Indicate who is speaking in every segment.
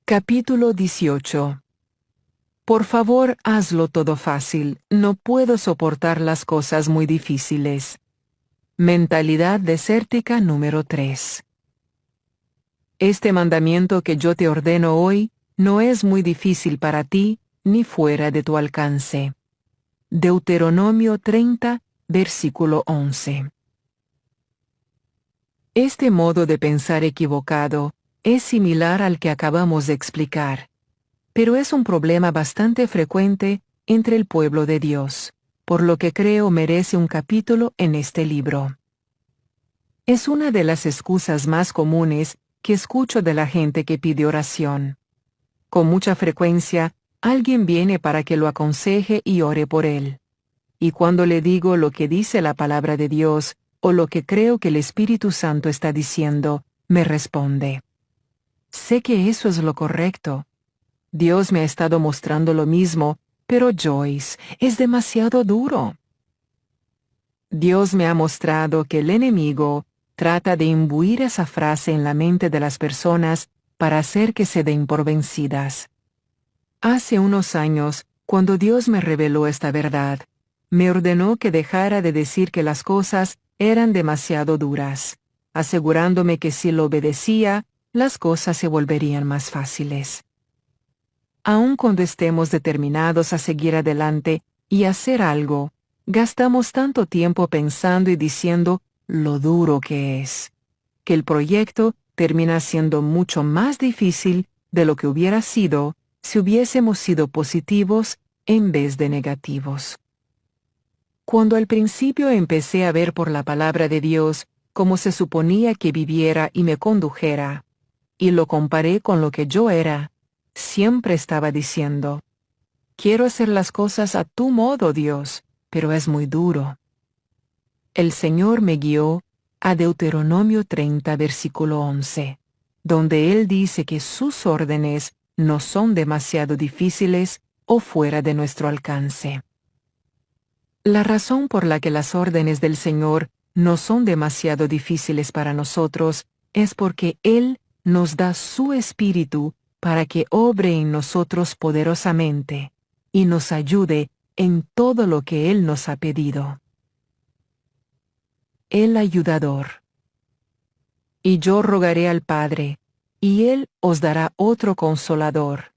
Speaker 1: Capítulo 18. Por favor, hazlo todo fácil. No puedo soportar las cosas muy difíciles. Mentalidad desértica número 3. Este mandamiento que yo te ordeno hoy no es muy difícil para ti, ni fuera de tu alcance. Deuteronomio 30, versículo 11. Este modo de pensar equivocado es similar al que acabamos de explicar, pero es un problema bastante frecuente entre el pueblo de Dios, por lo que creo merece un capítulo en este libro. Es una de las excusas más comunes que escucho de la gente que pide oración. Con mucha frecuencia, alguien viene para que lo aconseje y ore por él. Y cuando le digo lo que dice la palabra de Dios, o lo que creo que el Espíritu Santo está diciendo, me responde: sé que eso es lo correcto. Dios me ha estado mostrando lo mismo, pero Joyce, es demasiado duro. Dios me ha mostrado que el enemigo trata de imbuir esa frase en la mente de las personas para hacer que se den por vencidas. Hace unos años, cuando Dios me reveló esta verdad, me ordenó que dejara de decir que las cosas eran demasiado duras, asegurándome que si lo obedecía, las cosas se volverían más fáciles. Aun cuando estemos determinados a seguir adelante y hacer algo, gastamos tanto tiempo pensando y diciendo lo duro que es, que el proyecto termina siendo mucho más difícil de lo que hubiera sido si hubiésemos sido positivos en vez de negativos. Cuando al principio empecé a ver por la palabra de Dios como se suponía que viviera y me condujera, y lo comparé con lo que yo era, siempre estaba diciendo: quiero hacer las cosas a tu modo, Dios, pero es muy duro. El Señor me guió a Deuteronomio 30, versículo 11, donde Él dice que sus órdenes no son demasiado difíciles o fuera de nuestro alcance. La razón por la que las órdenes del Señor no son demasiado difíciles para nosotros es porque Él nos da su Espíritu para que obre en nosotros poderosamente y nos ayude en todo lo que Él nos ha pedido. El ayudador. Y yo rogaré al Padre, y Él os dará otro consolador,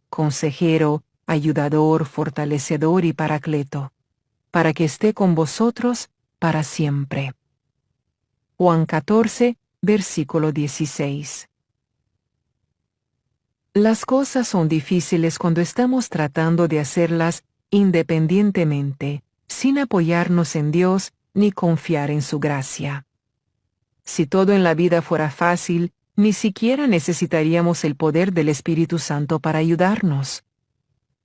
Speaker 1: consejero, ayudador, fortalecedor y paracleto, para que esté con vosotros para siempre. Juan 14, versículo 16. Las cosas son difíciles cuando estamos tratando de hacerlas independientemente, sin apoyarnos en Dios ni confiar en su gracia. Si todo en la vida fuera fácil, ni siquiera necesitaríamos el poder del Espíritu Santo para ayudarnos.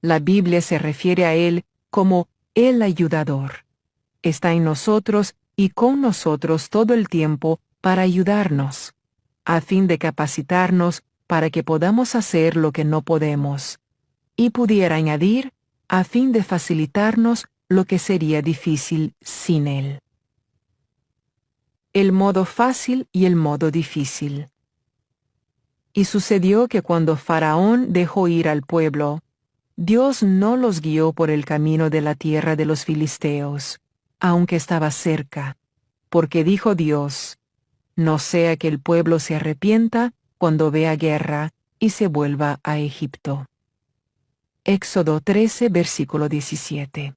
Speaker 1: La Biblia se refiere a Él como el ayudador. Está en nosotros y con nosotros todo el tiempo para ayudarnos, a fin de capacitarnos para que podamos hacer lo que no podemos, y pudiera añadir, a fin de facilitarnos lo que sería difícil sin Él. El modo fácil y el modo difícil. Y sucedió que cuando Faraón dejó ir al pueblo, Dios no los guió por el camino de la tierra de los filisteos, aunque estaba cerca, porque dijo Dios: no sea que el pueblo se arrepienta cuando vea guerra y se vuelva a Egipto. Éxodo 13, versículo 17.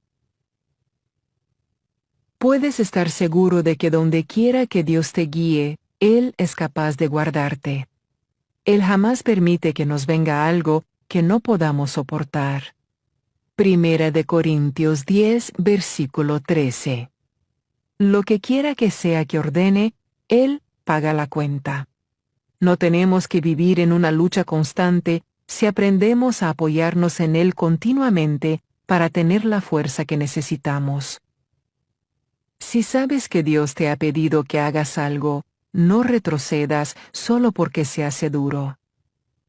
Speaker 1: Puedes estar seguro de que donde quiera que Dios te guíe, Él es capaz de guardarte. Él jamás permite que nos venga algo que no podamos soportar. Primera de Corintios 10, versículo 13. Lo que quiera que sea que ordene, Él paga la cuenta. No tenemos que vivir en una lucha constante si aprendemos a apoyarnos en Él continuamente para tener la fuerza que necesitamos. Si sabes que Dios te ha pedido que hagas algo, no retrocedas solo porque se hace duro.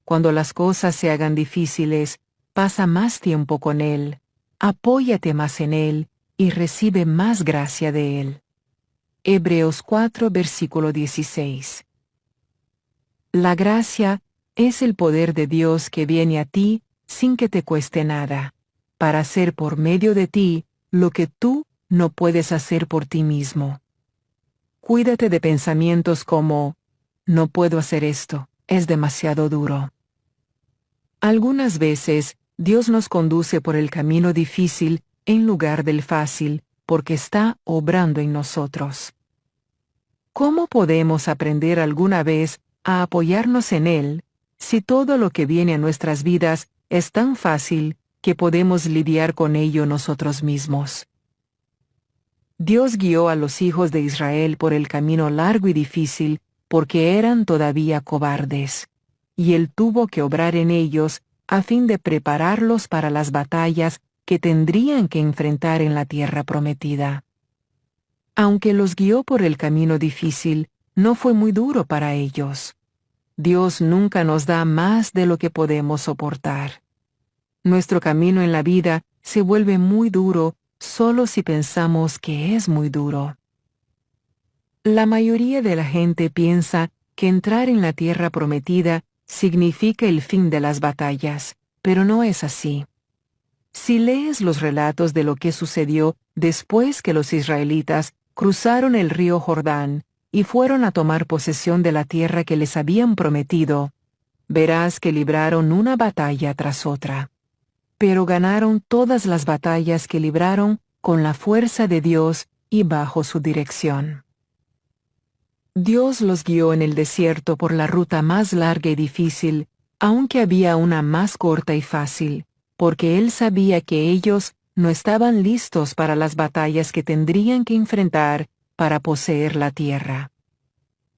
Speaker 1: Cuando las cosas se hagan difíciles, pasa más tiempo con Él, apóyate más en Él y recibe más gracia de Él. Hebreos 4, versículo 16. La gracia es el poder de Dios que viene a ti sin que te cueste nada, para hacer por medio de ti lo que tú no puedes hacer por ti mismo. Cuídate de pensamientos como, no puedo hacer esto, es demasiado duro. Algunas veces, Dios nos conduce por el camino difícil en lugar del fácil, porque está obrando en nosotros. ¿Cómo podemos aprender alguna vez a apoyarnos en Él, si todo lo que viene a nuestras vidas es tan fácil que podemos lidiar con ello nosotros mismos? Dios guió a los hijos de Israel por el camino largo y difícil porque eran todavía cobardes, y Él tuvo que obrar en ellos a fin de prepararlos para las batallas que tendrían que enfrentar en la tierra prometida. Aunque los guió por el camino difícil, no fue muy duro para ellos. Dios nunca nos da más de lo que podemos soportar. Nuestro camino en la vida se vuelve muy duro solo si pensamos que es muy duro. La mayoría de la gente piensa que entrar en la tierra prometida significa el fin de las batallas, pero no es así. Si lees los relatos de lo que sucedió después que los israelitas cruzaron el río Jordán y fueron a tomar posesión de la tierra que les habían prometido, verás que libraron una batalla tras otra. Pero ganaron todas las batallas que libraron con la fuerza de Dios y bajo su dirección. Dios los guió en el desierto por la ruta más larga y difícil, aunque había una más corta y fácil, porque Él sabía que ellos no estaban listos para las batallas que tendrían que enfrentar para poseer la tierra.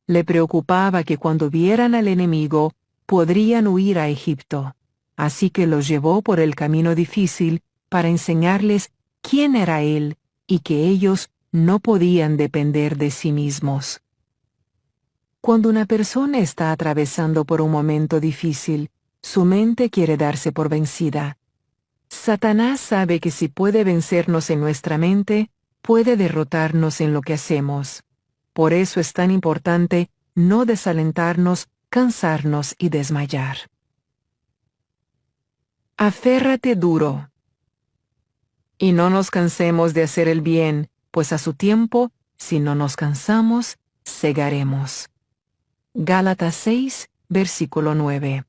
Speaker 1: Le preocupaba que cuando vieran al enemigo, podrían huir a Egipto, así que los llevó por el camino difícil para enseñarles quién era Él y que ellos no podían depender de sí mismos. Cuando una persona está atravesando por un momento difícil, su mente quiere darse por vencida. Satanás sabe que si puede vencernos en nuestra mente, puede derrotarnos en lo que hacemos. Por eso es tan importante no desalentarnos, cansarnos y desmayar. Aférrate duro. Y no nos cansemos de hacer el bien, pues a su tiempo, si no nos cansamos, segaremos. Gálatas 6, versículo 9.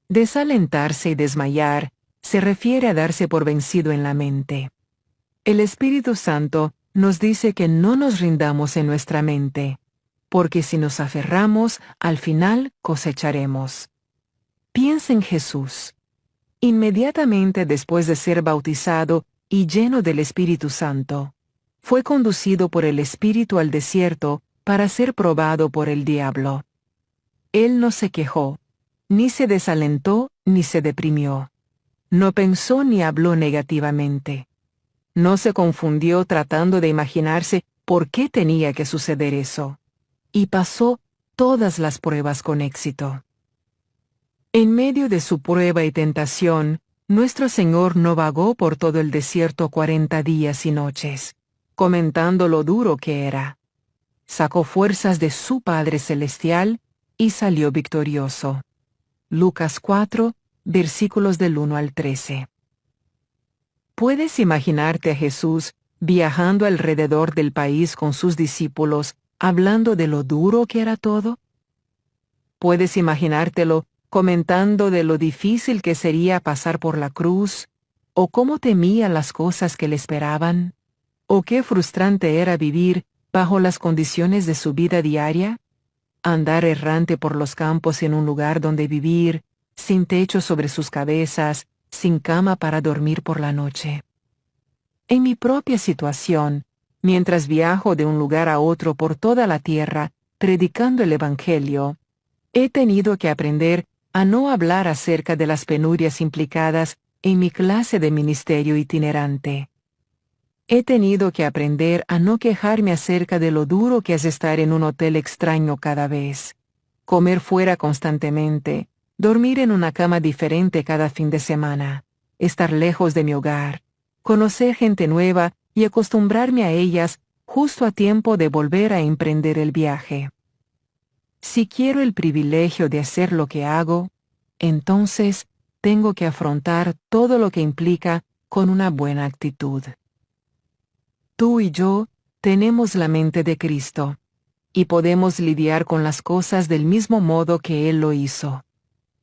Speaker 1: Desalentarse y desmayar se refiere a darse por vencido en la mente. El Espíritu Santo nos dice que no nos rindamos en nuestra mente, porque si nos aferramos, al final cosecharemos. Piensa en Jesús. Inmediatamente después de ser bautizado y lleno del Espíritu Santo, fue conducido por el Espíritu al desierto para ser probado por el diablo. Él no se quejó, ni se desalentó, ni se deprimió. No pensó ni habló negativamente. No se confundió tratando de imaginarse por qué tenía que suceder eso. Y pasó todas las pruebas con éxito. En medio de su prueba y tentación, nuestro Señor no vagó por todo el desierto 40 días y noches, comentando lo duro que era. Sacó fuerzas de su Padre Celestial y salió victorioso. Lucas 4, versículos del 1 al 13. ¿Puedes imaginarte a Jesús viajando alrededor del país con sus discípulos, hablando de lo duro que era todo? ¿Puedes imaginártelo comentando de lo difícil que sería pasar por la cruz, o cómo temía las cosas que le esperaban, o qué frustrante era vivir bajo las condiciones de su vida diaria? Andar errante por los campos sin un lugar donde vivir, sin techo sobre sus cabezas, sin cama para dormir por la noche. En mi propia situación, mientras viajo de un lugar a otro por toda la tierra, predicando el Evangelio, he tenido que aprender a no hablar acerca de las penurias implicadas en mi clase de ministerio itinerante. He tenido que aprender a no quejarme acerca de lo duro que es estar en un hotel extraño cada vez, comer fuera constantemente, dormir en una cama diferente cada fin de semana, estar lejos de mi hogar, conocer gente nueva y acostumbrarme a ellas justo a tiempo de volver a emprender el viaje. Si quiero el privilegio de hacer lo que hago, entonces tengo que afrontar todo lo que implica con una buena actitud. Tú y yo tenemos la mente de Cristo, y podemos lidiar con las cosas del mismo modo que Él lo hizo,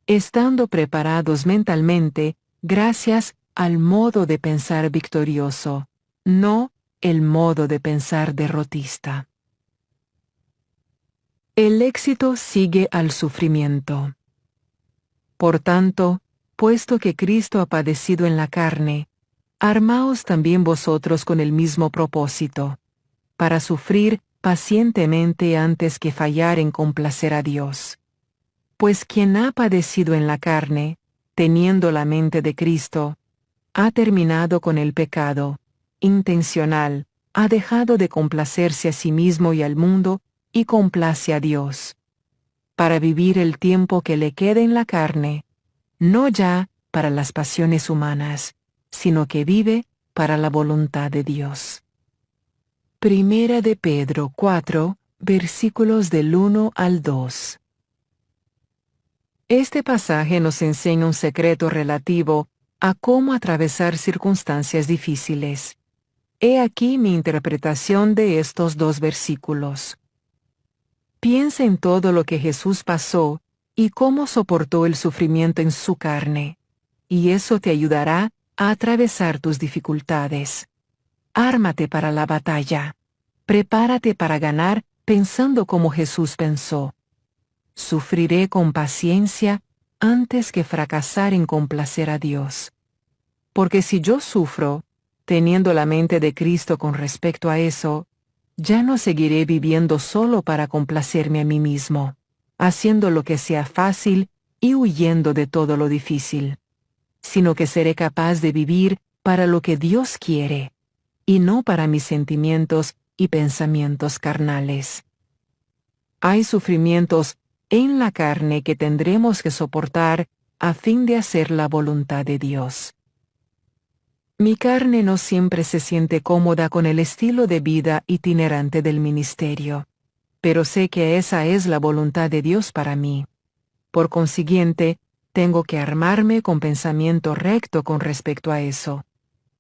Speaker 1: estando preparados mentalmente gracias al modo de pensar victorioso, no el modo de pensar derrotista. El éxito sigue al sufrimiento. Por tanto, puesto que Cristo ha padecido en la carne, armaos también vosotros con el mismo propósito, para sufrir pacientemente antes que fallar en complacer a Dios. Pues quien ha padecido en la carne, teniendo la mente de Cristo, ha terminado con el pecado, intencional, ha dejado de complacerse a sí mismo y al mundo, y complace a Dios. Para vivir el tiempo que le queda en la carne, no ya para las pasiones humanas, sino que vive para la voluntad de Dios. Primera de Pedro 4, versículos del 1 al 2. Este pasaje nos enseña un secreto relativo a cómo atravesar circunstancias difíciles. He aquí mi interpretación de estos dos versículos. Piensa en todo lo que Jesús pasó y cómo soportó el sufrimiento en su carne, y eso te ayudará a atravesar tus dificultades. Ármate para la batalla. Prepárate para ganar pensando como Jesús pensó. Sufriré con paciencia antes que fracasar en complacer a Dios. Porque si yo sufro, teniendo la mente de Cristo con respecto a eso, ya no seguiré viviendo solo para complacerme a mí mismo, haciendo lo que sea fácil y huyendo de todo lo difícil, sino que seré capaz de vivir para lo que Dios quiere, y no para mis sentimientos y pensamientos carnales. Hay sufrimientos en la carne que tendremos que soportar a fin de hacer la voluntad de Dios. Mi carne no siempre se siente cómoda con el estilo de vida itinerante del ministerio, pero sé que esa es la voluntad de Dios para mí. Por consiguiente, tengo que armarme con pensamiento recto con respecto a eso.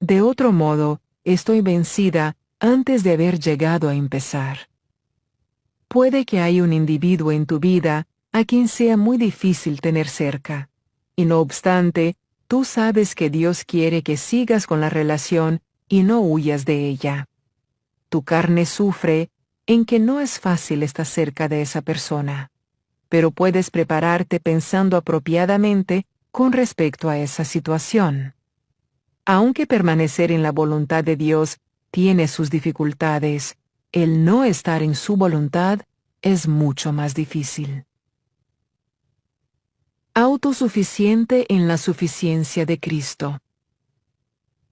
Speaker 1: De otro modo, estoy vencida antes de haber llegado a empezar. Puede que haya un individuo en tu vida a quien sea muy difícil tener cerca, y no obstante, tú sabes que Dios quiere que sigas con la relación y no huyas de ella. Tu carne sufre en que no es fácil estar cerca de esa persona, pero puedes prepararte pensando apropiadamente con respecto a esa situación. Aunque permanecer en la voluntad de Dios tiene sus dificultades, el no estar en su voluntad es mucho más difícil. Autosuficiente en la suficiencia de Cristo.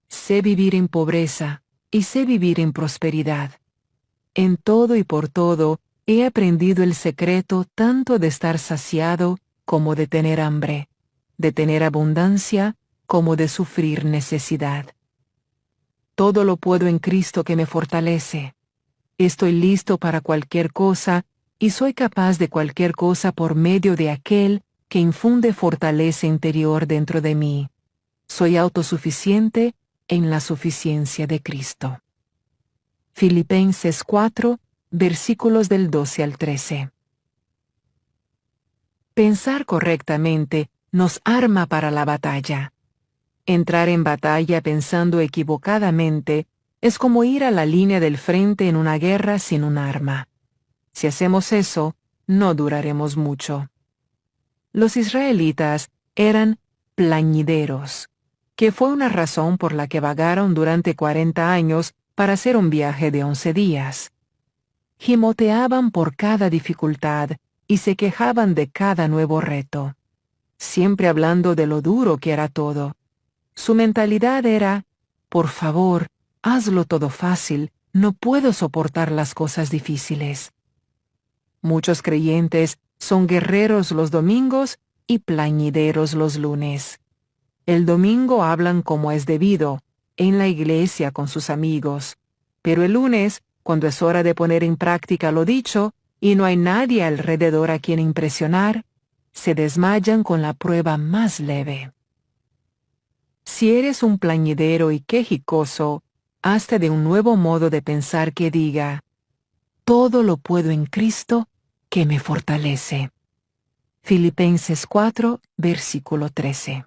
Speaker 1: Sé vivir en pobreza y sé vivir en prosperidad. En todo y por todo he aprendido el secreto tanto de estar saciado como de tener hambre, de tener abundancia como de sufrir necesidad. Todo lo puedo en Cristo que me fortalece. Estoy listo para cualquier cosa y soy capaz de cualquier cosa por medio de aquel que infunde fortaleza interior dentro de mí. Soy autosuficiente en la suficiencia de Cristo. Filipenses 4, versículos del 12 al 13. Pensar correctamente nos arma para la batalla. Entrar en batalla pensando equivocadamente es como ir a la línea del frente en una guerra sin un arma. Si hacemos eso, no duraremos mucho. Los israelitas eran plañideros, que fue una razón por la que vagaron durante 40 años para hacer un viaje de 11 días. Gimoteaban por cada dificultad y se quejaban de cada nuevo reto, siempre hablando de lo duro que era todo. Su mentalidad era, por favor, hazlo todo fácil, no puedo soportar las cosas difíciles. Muchos creyentes son guerreros los domingos y plañideros los lunes. El domingo hablan como es debido, en la iglesia con sus amigos, pero el lunes, cuando es hora de poner en práctica lo dicho, y no hay nadie alrededor a quien impresionar, se desmayan con la prueba más leve. Si eres un plañidero y quejicoso, hazte de un nuevo modo de pensar que diga: todo lo puedo en Cristo, que me fortalece. Filipenses 4, versículo 13.